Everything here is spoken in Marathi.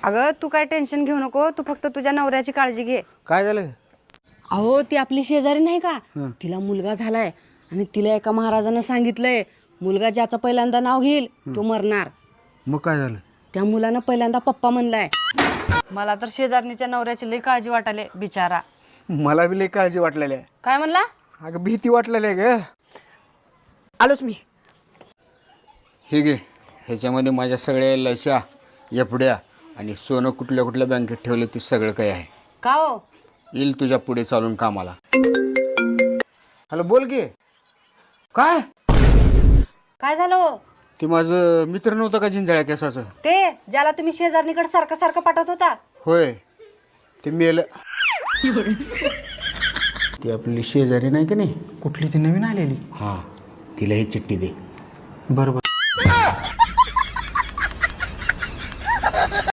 अगं तू काय टेन्शन घेऊ नको, तू फक्त तुझ्या नवऱ्याची काळजी घे. काय झालं? अहो ती आपली शेजारी नाही का, तिला मुलगा झालाय आणि तिला एका महाराजानं सांगितलंय मुलगा ज्याचं पहिल्यांदा नाव घेईल तो मरणार. मग काय झालं? त्या मुलानं पहिल्यांदा पप्पा म्हणलाय. मला तर शेजारणीच्या नवऱ्याची लई काळजी वाटायले बिचारा. मला बी लई काळजी वाटलेली आहे. काय म्हणला? अगं भीती वाटलेली आहे ग. आलोच मी. हे घे, ह्याच्यामध्ये माझ्या सगळ्या लशा एफड्या आणि सोनं कुठल्या कुठल्या बँकेत ठेवलं ते सगळं काही आहे. का हो? येईल तुझ्या पुढे चालून कामाला. हॅलो बोल की. काय काय झालं हो? ते माझं मित्र नव्हतं का जिंजाळ्या केसाचं? ते ज्याला तुम्ही शेजारणीकडे सारखं सारखं पाठवत होता. होय, ते मेलं. ती आपली शेजारी नाही की नाही, कुठली ती नवीन आलेली? हां, तिला ही चिठ्ठी दे. बरोबर.